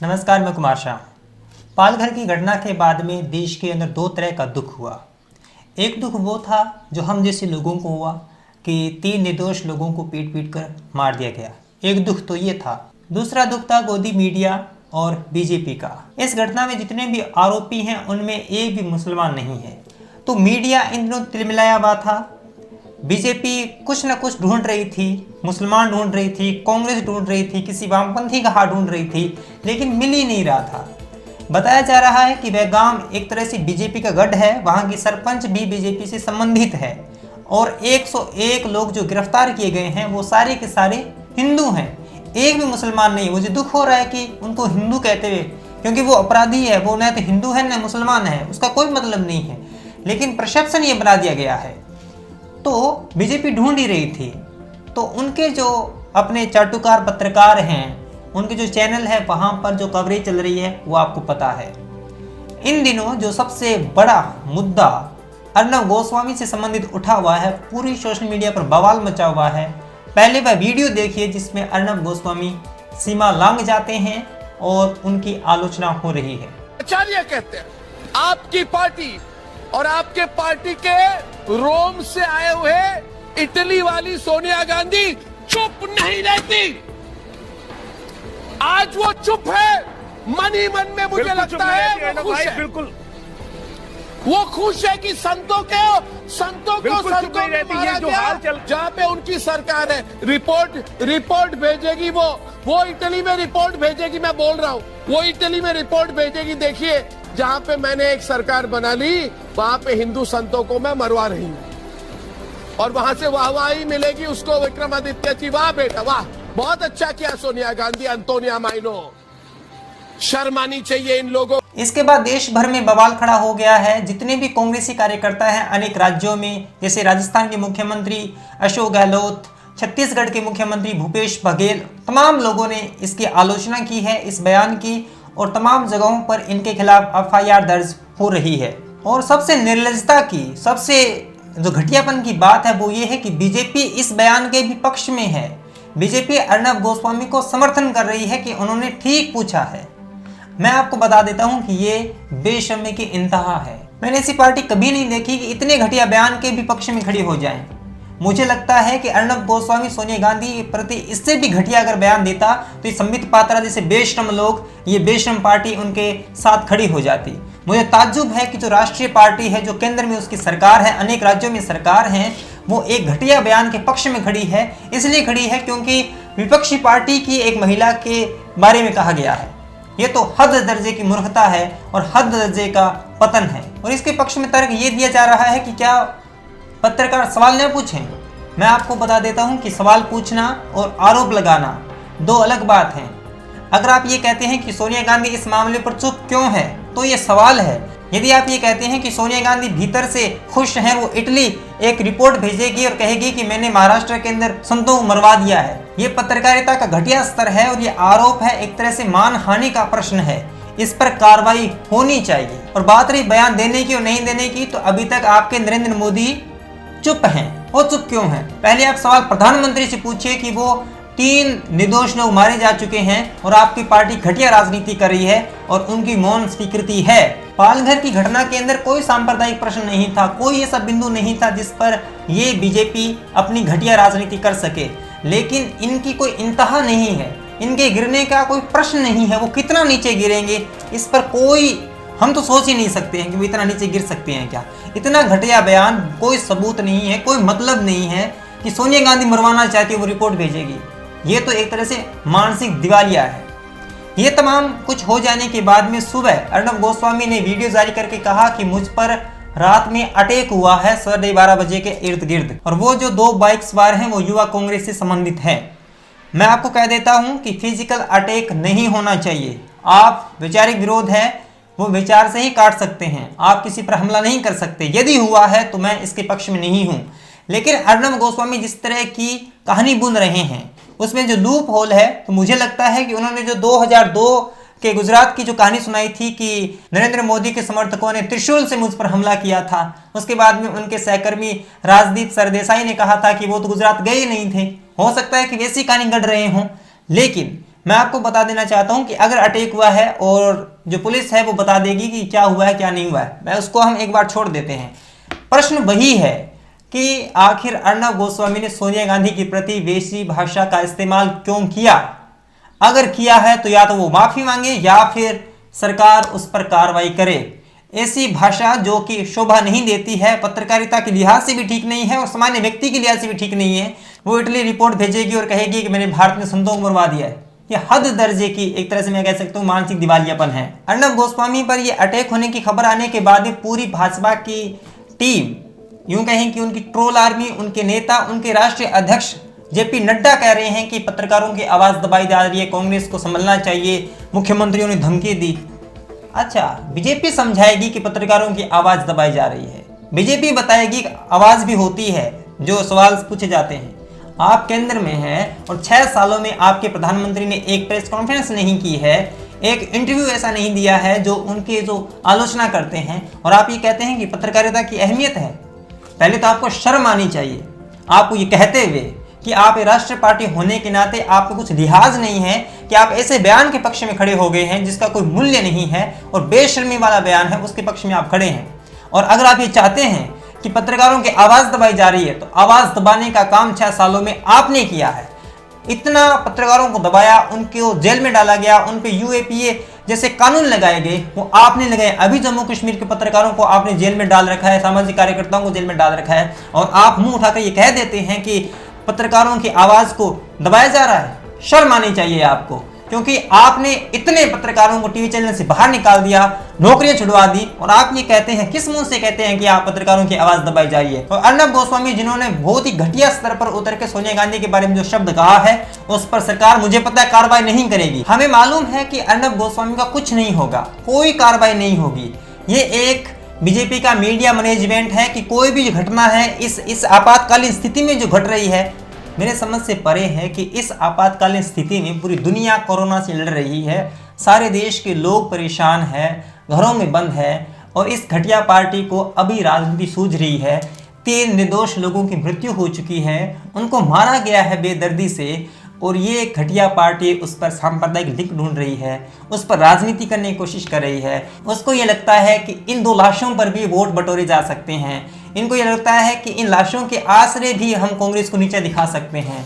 नमस्कार, मैं कुमार शाह। पालघर की घटना के बाद में देश के अंदर दो तरह का दुख हुआ। एक दुख वो था जो हम जैसे लोगों को हुआ कि 3 निर्दोष लोगों को पीट पीट कर मार दिया गया। एक दुख तो ये था। दूसरा दुख था गोदी मीडिया और बीजेपी का। इस घटना में जितने भी आरोपी हैं उनमें एक भी मुसलमान नहीं है। तो मीडिया इन दिनों तिलमिलाया हुआ था। बीजेपी कुछ न कुछ ढूंढ रही थी, मुसलमान ढूंढ रही थी, कांग्रेस ढूंढ रही थी, किसी वामपंथी का हाथ ढूंढ रही थी, लेकिन मिल ही नहीं रहा था। बताया जा रहा है कि वह गांव एक तरह से बीजेपी का गढ़ है, वहां की सरपंच भी बीजेपी से संबंधित है और 101 लोग जो गिरफ्तार किए गए हैं वो सारे के सारे हिंदू हैं, एक भी मुसलमान नहीं। मुझे दुख हो रहा है कि उनको हिंदू कहते हुए, क्योंकि वो अपराधी है, वो न तो हिंदू है न मुसलमान है, उसका कोई मतलब नहीं है, लेकिन परसेप्शन ये बना दिया गया है। तो बीजेपी ढूंढ ही रही थी। तो उनके जो अपने चाटुकार पत्रकार हैं, उनके जो चैनल है वहाँ पर जो कवरेज चल रही है वो आपको पता है। इन दिनों जो सबसे बड़ा मुद्दा अर्नब गोस्वामी से संबंधित उठा हुआ है, पूरी सोशल मीडिया पर बवाल मचा हुआ है। पहले वह वीडियो देखिए जिसमें अर्नब गोस्वामी सीमा लांघ जाते हैं और उनकी आलोचना हो रही है। आचार्य कहते हैं आपकी पार्टी और आपके पार्टी के रोम से आए हुए इटली वाली सोनिया गांधी चुप नहीं रहती। आज वो चुप है, मन ही मन में मुझे लगता है वो खुश है। बिल्कुल वो खुश है कि संतों को मारा गया। जहाँ पे उनकी सरकार है, रिपोर्ट भेजेगी वो इटली में रिपोर्ट भेजेगी। मैं बोल रहा हूँ वो इटली में रिपोर्ट भेजेगी। देखिए जहाँ पे मैंने एक सरकार बना ली वहां पे हिंदू संतों को मैं मरवा रही हूँ और वहां से वाहवाही मिलेगी उसको। विक्रमादित्य जी, वाह बेटा वाह, बहुत अच्छा किया सोनिया गांधी, अंतोनिया माइनो। शर्म आनी चाहिए इन लोगों। इसके बाद देश भर में बवाल खड़ा हो गया है। जितने भी कांग्रेसी कार्यकर्ता हैं अनेक राज्यों में, जैसे राजस्थान के मुख्यमंत्री अशोक गहलोत, छत्तीसगढ़ के मुख्यमंत्री भूपेश बघेल, तमाम लोगों ने इसकी आलोचना की है, इस बयान की, और तमाम जगहों पर इनके खिलाफ एफआईआर दर्ज हो रही है। और सबसे निर्लजता की, सबसे जो घटियापन की बात है वो ये है कि बीजेपी इस बयान के भी पक्ष में है। बीजेपी अर्नब गोस्वामी को समर्थन कर रही है कि उन्होंने ठीक पूछा है। मैं आपको बता देता हूं कि ये बेशर्मी की इंतहा है। मैंने ऐसी पार्टी कभी नहीं देखी कि इतने घटिया बयान के भी पक्ष में खड़ी हो जाए। मुझे लगता है कि अर्नब गोस्वामी सोनिया गांधी के प्रति इससे भी घटिया अगर बयान देता तो ये संबित पात्रा जैसे बेशर्म लोग, ये बेशर्म पार्टी उनके साथ खड़ी हो जाती। मुझे ताज्जुब है कि जो राष्ट्रीय पार्टी है, जो केंद्र में उसकी सरकार है, अनेक राज्यों में सरकार है, वो एक घटिया बयान के पक्ष में खड़ी है। इसलिए खड़ी है क्योंकि विपक्षी पार्टी की एक महिला के बारे में कहा गया है। ये तो हद दर्जे की मूर्खता है और हद दर्जे का पतन है। और इसके पक्ष में तर्क ये दिया जा रहा है कि क्या पत्रकार सवाल न पूछें। मैं आपको बता देता हूं कि सवाल पूछना और आरोप लगाना दो अलग बात हैं। अगर आप ये कहते हैं कि सोनिया गांधी इस मामले पर चुप क्यों है, तो ये सवाल है। यदि आप ये कहते हैं कि सोनिया गांधी भीतर से खुश हैं, वो इटली एक रिपोर्ट भेजेगी और कहेगी कि मैंने महाराष्ट्र के अंदर संतों को मरवा दिया है, ये पत्रकारिता का घटिया स्तर है और ये आरोप है, एक तरह से मानहानि का प्रश्न है। इस पर कार्रवाई होनी चाहिए। और बात रही बयान देने की और नहीं देने की, तो अभी तक आपके नरेंद्र मोदी चुप हैं। वो चुप क्यों हैं? पहले आप सवाल प्रधानमंत्री से पूछिए कि वो 3 निर्दोष लोग मारे जा चुके हैं और आपकी पार्टी घटिया राजनीति कर रही है और उनकी मौन स्वीकृति है। पालघर की घटना के अंदर कोई सांप्रदायिक प्रश्न नहीं था, कोई ऐसा बिंदु नहीं था जिस पर ये बीजेपी अपनी घटिया राजनीति कर सके। लेकिन इनकी कोई इंतहा नहीं है, इनके गिरने का कोई प्रश्न नहीं है। वो कितना नीचे गिरेंगे इस पर कोई, हम तो सोच ही नहीं सकते हैं कि वो इतना नीचे गिर सकते हैं क्या। इतना घटिया बयान, कोई सबूत नहीं है, कोई मतलब नहीं है कि सोनिया गांधी मरवाना चाहती है वो रिपोर्ट भेजेगी। ये तो एक तरह से मानसिक दिवालिया है। ये तमाम कुछ हो जाने के बाद में सुबह अर्नब गोस्वामी ने वीडियो जारी करके कहा कि मुझ पर रात में अटैक हुआ है 12:30 बजे के इर्द गिर्द, और वो जो 2 बाइक सवार हैं वो युवा कांग्रेस से संबंधित है। मैं आपको कह देता हूं कि फिजिकल अटैक नहीं होना चाहिए। आप वैचारिक विरोध है वो विचार से ही काट सकते हैं, आप किसी पर हमला नहीं कर सकते। यदि हुआ है तो मैं इसके पक्ष में नहीं हूं। लेकिन अर्नब गोस्वामी जिस तरह की कहानी बुन रहे हैं उसमें जो लूप होल है, तो मुझे लगता है कि उन्होंने जो 2002 के गुजरात की जो कहानी सुनाई थी कि नरेंद्र मोदी के समर्थकों ने त्रिशूल से मुझ पर हमला किया था, उसके बाद में उनके सहकर्मी राजदीप सरदेसाई ने कहा था कि वो तो गुजरात गए ही नहीं थे। हो सकता है कि वैसी कहानी गढ़ रहे हों, लेकिन मैं आपको बता देना चाहता हूं कि अगर अटैक हुआ है और जो पुलिस है वो बता देगी कि क्या हुआ है क्या नहीं हुआ है, मैं उसको हम एक बार छोड़ देते हैं। प्रश्न वही है कि आखिर अर्नब गोस्वामी ने सोनिया गांधी के प्रति वैसी भाषा का इस्तेमाल क्यों किया। अगर किया है तो या तो वो माफी मांगे या फिर सरकार उस पर कार्रवाई करे। ऐसी भाषा जो कि शोभा नहीं देती है, पत्रकारिता के लिहाज से भी ठीक नहीं है और सामान्य व्यक्ति के लिहाज से भी ठीक नहीं है। वो इटली रिपोर्ट भेजेगी और कहेगी कि मैंने भारत में संतों को मरवा दिया है। ये हद दर्जे की, एक तरह से मैं कह सकता हूँ, मानसिक दिवालियापन है। अर्नब गोस्वामी पर यह अटैक होने की खबर आने के बाद पूरी भाजपा की टीम, यूं कहें कि उनकी ट्रोल आर्मी, उनके नेता, उनके राष्ट्रीय अध्यक्ष जेपी नड्डा कह रहे हैं कि पत्रकारों की आवाज दबाई जा रही है, कांग्रेस को संभलना चाहिए, मुख्यमंत्रियों ने धमकी दी। अच्छा, बीजेपी समझाएगी कि पत्रकारों की आवाज दबाई जा रही है, बीजेपी बताएगी आवाज भी होती है जो सवाल पूछे जाते हैं। आप केंद्र में हैं और 6 सालों में आपके प्रधानमंत्री ने एक प्रेस कॉन्फ्रेंस नहीं की है, एक इंटरव्यू ऐसा नहीं दिया है जो उनके जो आलोचना करते हैं, और आप ये कहते हैं कि पत्रकारिता की अहमियत है। पहले तो आपको शर्म आनी चाहिए आपको ये कहते हुए कि आप राष्ट्रीय पार्टी होने के नाते आपको कुछ लिहाज नहीं है कि आप ऐसे बयान के पक्ष में खड़े हो गए हैं जिसका कोई मूल्य नहीं है और बेशर्मी वाला बयान है, उसके पक्ष में आप खड़े हैं। और अगर आप ये चाहते हैं कि पत्रकारों की आवाज दबाई जा रही है तो आवाज दबाने का काम 6 सालों में आपने किया है। इतना पत्रकारों को दबाया, उनको जेल में डाला गया, उन पे UAPA जैसे कानून लगाए गए वो आपने लगाए। अभी जम्मू कश्मीर के पत्रकारों को आपने जेल में डाल रखा है, सामाजिक कार्यकर्ताओं को जेल में डाल रखा है, और आप मुंह उठाकर ये कह देते हैं कि पत्रकारों की आवाज को दबाया जा रहा है। शर्म आनी चाहिए आपको, क्योंकि आपने इतने पत्रकारों को टीवी चैनल से बाहर निकाल दिया, नौकरियां छुड़वा दी, और आप ये कहते हैं, किस मुंह से कहते हैं कि आप पत्रकारों की आवाज दबाई जा रही है। और अर्नब गोस्वामी जिन्होंने बहुत ही घटिया स्तर पर उतर के सोनिया गांधी के बारे में जो शब्द कहा है उस पर सरकार मुझे पता है कार्रवाई नहीं करेगी। हमें मालूम है कि अर्नब गोस्वामी का कुछ नहीं होगा, कोई कार्रवाई नहीं होगी। ये एक बीजेपी का मीडिया मैनेजमेंट है कि कोई भी घटना है इस आपातकालीन स्थिति में जो घट रही है, मेरे समझ से परे है कि इस आपातकालीन स्थिति में पूरी दुनिया कोरोना से लड़ रही है, सारे देश के लोग परेशान हैं, घरों में बंद है, और इस घटिया पार्टी को अभी राजनीति सूझ रही है। 3 निर्दोष लोगों की मृत्यु हो चुकी है, उनको मारा गया है बेदर्दी से, और ये घटिया पार्टी उस पर सांप्रदायिक लिंक ढूंढ रही है, उस पर राजनीति करने की कोशिश कर रही है। उसको ये लगता है कि इन 2 लाशों पर भी वोट बटोरे जा सकते हैं, इनको ये लगता है कि इन लाशों के आसरे भी हम कांग्रेस को नीचे दिखा सकते हैं।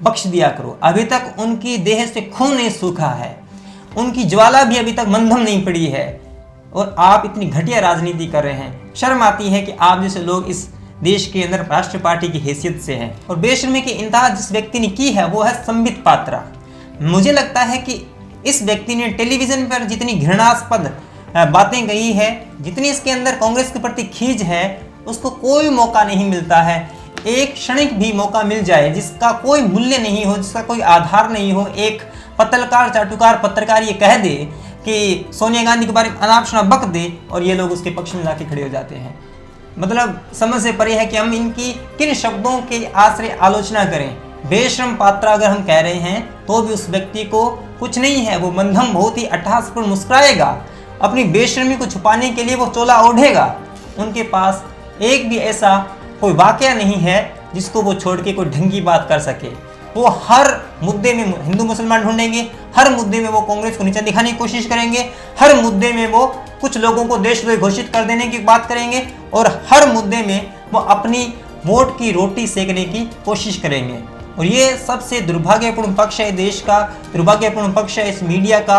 बख्श दिया करो, अभी तक उनकी देह से खून नहीं सूखा है, उनकी ज्वाला भी अभी तक मंधम नहीं पड़ी है, और आप इतनी घटिया राजनीति कर रहे हैं। शर्म आती है कि आप जैसे लोग इस देश के अंदर राष्ट्रीय पार्टी की हैसियत से हैं। और बेशर्मी की इंतहा जिस व्यक्ति ने की है वो है संबित पात्रा। मुझे लगता है कि इस व्यक्ति ने टेलीविजन पर जितनी घृणास्पद बातें कही है, जितनी इसके अंदर कांग्रेस के प्रति खींच है, उसको कोई मौका नहीं मिलता है। एक क्षणिक भी मौका मिल जाए जिसका कोई मूल्य नहीं हो, जिसका कोई आधार नहीं हो, एक पत्रकार चाटुकार पत्रकार ये कह दे कि सोनिया गांधी के बारे में अनाप शनाप बक दे, और ये लोग उसके पक्ष में जाके खड़े हो जाते हैं। मतलब समझ से परे है कि हम इनकी किन शब्दों के आश्रय आलोचना करें। बेशर्म पात्रा अगर हम कह रहे हैं तो भी उस व्यक्ति को कुछ नहीं है, वो मंधम बहुत ही अट्टहासपूर्ण मुस्कुराएगा, अपनी बेशर्मी को छुपाने के लिए वो चोला ओढ़ेगा। उनके पास एक भी ऐसा कोई वाकया नहीं है जिसको वो छोड़ के कोई ढंगी बात कर सके। वो हर मुद्दे में हिंदू मुसलमान ढूंढेंगे, हर मुद्दे में वो कांग्रेस को नीचे दिखाने की कोशिश करेंगे, हर मुद्दे में वो कुछ लोगों को देशद्रोही घोषित कर देने की बात करेंगे, और हर मुद्दे में वो अपनी वोट की रोटी सेकने की कोशिश करेंगे। और ये सबसे दुर्भाग्यपूर्ण पक्ष है देश का, दुर्भाग्यपूर्ण पक्ष है इस मीडिया का।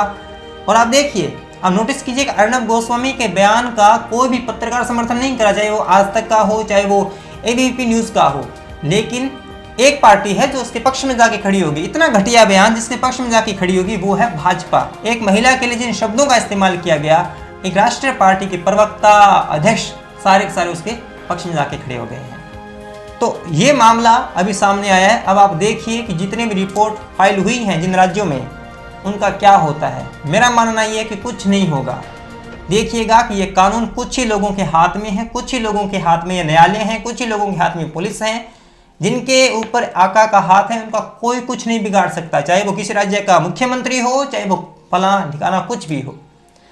और आप देखिए, आप नोटिस कीजिए कि अर्नब गोस्वामी के बयान का कोई भी पत्रकार समर्थन नहीं करा, चाहे वो आज तक का हो, चाहे वो ABP न्यूज का हो, लेकिन एक पार्टी है जो उसके पक्ष में जाके खड़ी होगी। इतना घटिया बयान जिसके पक्ष में जाके खड़ी होगी वो है भाजपा। एक महिला के लिए जिन शब्दों का इस्तेमाल किया गया, एक राष्ट्रीय पार्टी के प्रवक्ता, अध्यक्ष, सारे के सारे उसके पक्ष में जाके खड़े हो गए हैं। तो ये मामला अभी सामने आया है। अब आप देखिए कि जितने भी रिपोर्ट फाइल हुई हैं जिन राज्यों में, उनका क्या होता है। मेरा मानना ये है कि कुछ नहीं होगा। देखिएगा कि ये कानून कुछ ही लोगों के हाथ में है, कुछ ही लोगों के हाथ में ये न्यायालय हैं, कुछ ही लोगों के हाथ में पुलिस हैं, जिनके ऊपर आका का हाथ है। उनका कोई कुछ नहीं बिगाड़ सकता, चाहे वो किसी राज्य का मुख्यमंत्री हो, चाहे वो फला ठिकाना कुछ भी हो।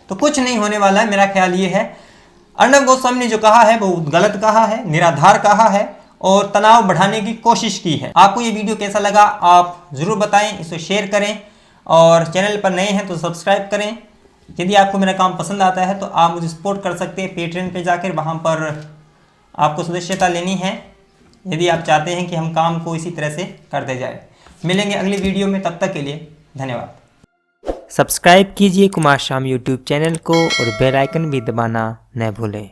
तो कुछ नहीं होने वाला है। मेरा ख्याल ये है अर्नब गोस्वामी ने जो कहा है वो गलत कहा है, निराधार कहा है, और तनाव बढ़ाने की कोशिश की है। आपको ये वीडियो कैसा लगा आप जरूर बताएं, इसे शेयर करें। और चैनल पर नए हैं तो सब्सक्राइब करें। यदि आपको मेरा काम पसंद आता है तो आप मुझे सपोर्ट कर सकते हैं पेट्रियन पे जाकर, वहाँ पर आपको सदस्यता लेनी है यदि आप चाहते हैं कि हम काम को इसी तरह से करते जाए। मिलेंगे अगली वीडियो में, तब तक के लिए धन्यवाद। सब्सक्राइब कीजिए कुमार शाम यूट्यूब चैनल को और बेल आइकन भी दबाना न भूलें।